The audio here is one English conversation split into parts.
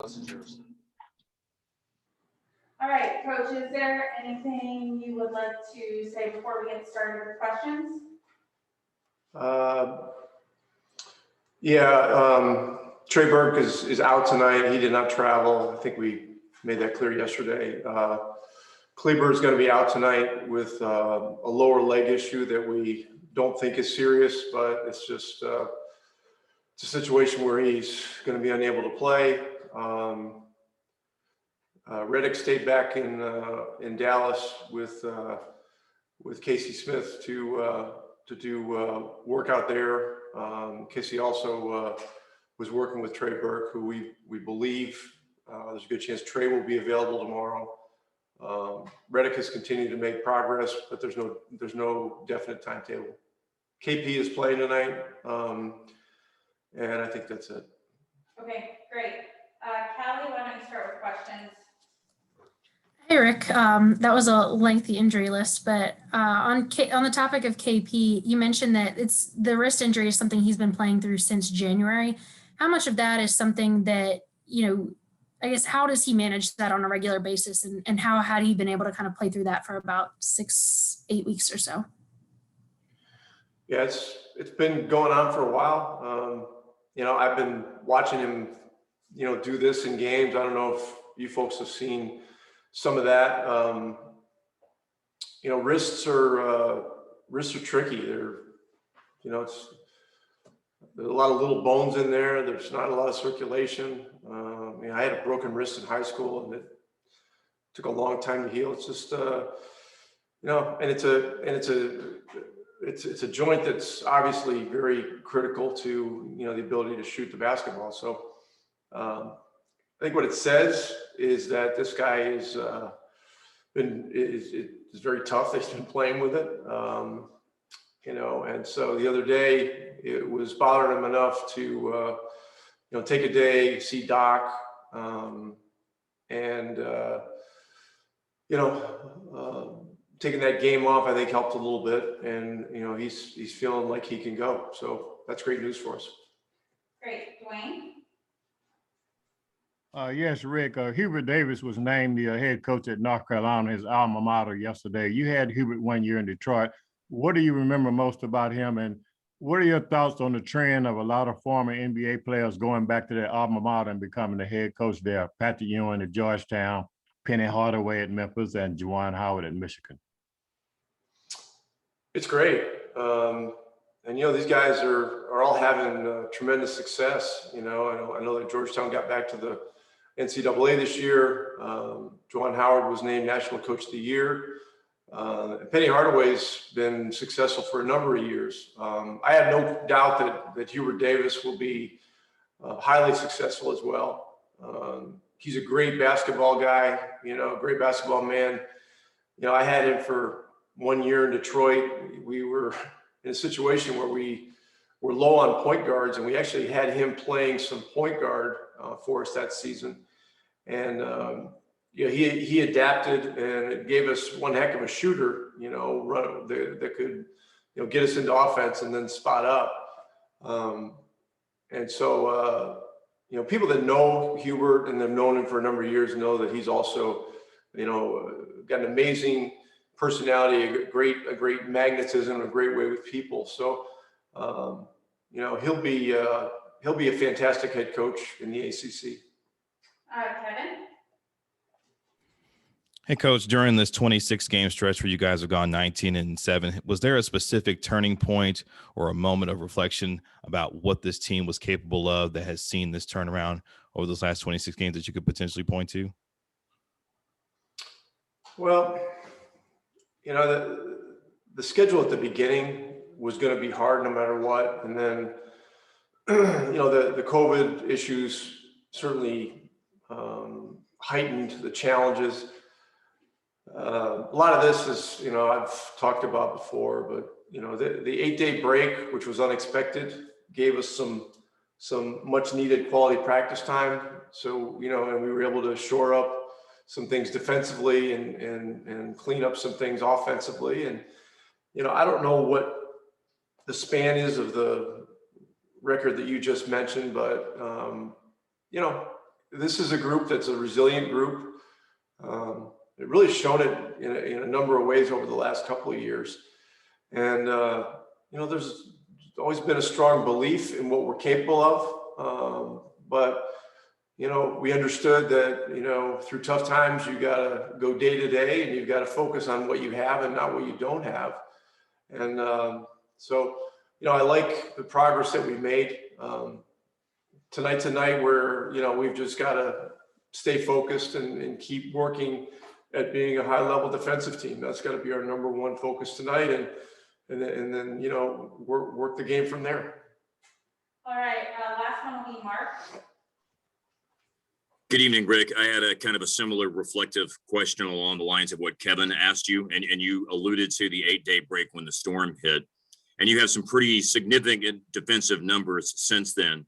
is yours. All right, Coach, is there anything you would like to say before we get started with questions? Trey Burke is out tonight. He did not travel. I think we made that clear yesterday. Kleber is going to be out tonight with a lower leg issue that we don't think is serious, but it's just it's a situation where he's going to be unable to play. Reddick stayed back in Dallas with Casey Smith to do work out there. Casey also was working with Trey Burke, who we believe there's a good chance Trey will be available tomorrow. Reddick has continued to make progress, but there's no definite timetable. KP is playing tonight, and I think that's it. Okay, great. Callie, why don't you start with questions? Hey, Rick. That was a lengthy injury list, but on the topic of KP, you mentioned that the wrist injury is something he's been playing through since January. How much of that is something that, I guess, how does he manage that on a regular basis, and how had he been able to kind of play through that for about 6-8 weeks or so? Yeah, it's been going on for a while. I've been watching him, do this in games. I don't know if you folks have seen some of that. Wrists are tricky. There's a lot of little bones in there. There's not a lot of circulation. I had a broken wrist in high school, and it took a long time to heal. It's just, and it's a joint that's obviously very critical to, the ability to shoot the basketball. So I think what it says is that this guy is very tough. He's been playing with it, and so the other day it was bothering him enough to, take a day, see Doc, taking that game off, I think, helped a little bit, and he's feeling like he can go. So that's great news for us. Great, Dwayne. Yes, Rick. Hubert Davis was named the head coach at North Carolina, his alma mater, yesterday. You had Hubert 1 year in Detroit. What do you remember most about him, and what are your thoughts on the trend of a lot of former NBA players going back to their alma mater and becoming the head coach there? Patrick Ewing at Georgetown, Penny Hardaway at Memphis, and Juwan Howard at Michigan. It's great. These guys are all having tremendous success. I know that Georgetown got back to the NCAA this year. Juwan Howard was named National Coach of the Year. Penny Hardaway's been successful for a number of years. I have no doubt that Hubert Davis will be highly successful as well. He's a great basketball guy, great basketball man. I had him for 1 year in Detroit. We were in a situation where we were low on point guards, and we actually had him playing some point guard for us that season. And he adapted, and it gave us one heck of a shooter, that could, get us into offense and then spot up. People that know Hubert and have known him for a number of years know that he's also, got an amazing personality, a great magnetism, a great way with people. So, he'll be a fantastic head coach in the ACC. Kevin. Hey, Coach, during this 26-game stretch where you guys have gone 19-7, was there a specific turning point or a moment of reflection about what this team was capable of that has seen this turnaround over those last 26 games that you could potentially point to? Well, the schedule at the beginning was going to be hard no matter what. And then, the COVID issues certainly heightened the challenges. A lot of this is, I've talked about before, but, the 8-day break, which was unexpected, gave us some much needed quality practice time. So, and we were able to shore up some things defensively and clean up some things offensively. And, I don't know what the span is of the record that you just mentioned, but, this is a group that's a resilient group. It really shown it in a number of ways over the last couple of years. And, there's always been a strong belief in what we're capable of. But we understood that, through tough times, you got to go day to day and you've got to focus on what you have and not what you don't have. And I like the progress that we made. Tonight's a night where, we've just got to stay focused and keep working at being a high level defensive team. That's got to be our number one focus tonight. And then, work the game from there. All right, last one will be Mark. Good evening, Rick. I had a kind of a similar reflective question along the lines of what Kevin asked you, and you alluded to the 8-day break when the storm hit, and you have some pretty significant defensive numbers since then.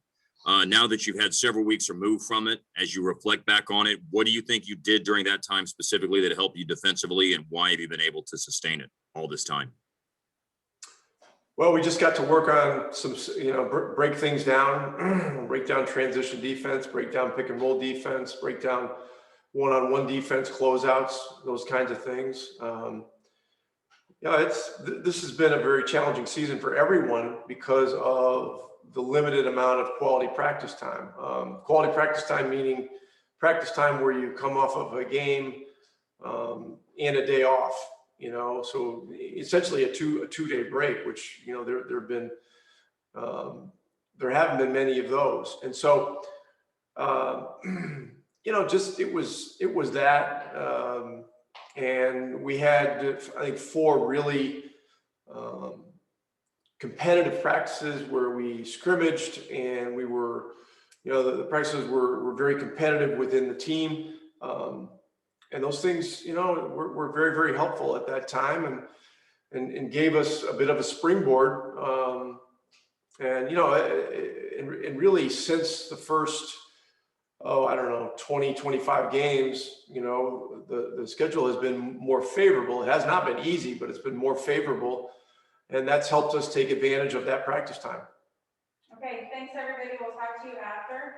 Now that you've had several weeks removed from it, as you reflect back on it, what do you think you did during that time specifically that helped you defensively, and why have you been able to sustain it all this time? Well, we just got to work on some, break things down, break down transition defense, break down pick and roll defense, break down one-on-one defense, closeouts, those kinds of things. This has been a very challenging season for everyone because of the limited amount of quality practice time. Quality practice time meaning practice time where you come off of a game and a day off. So essentially a two-day break, which, there haven't been many of those. And so, it was that, and we had, I think, 4 really competitive practices where we scrimmaged, and we were, the practices were very competitive within the team. And those things, were very, very helpful at that time and gave us a bit of a springboard. And really since the first, 20, 25 games, the schedule has been more favorable. It has not been easy, but it's been more favorable. And that's helped us take advantage of that practice time. Okay, thanks everybody. We'll talk to you after.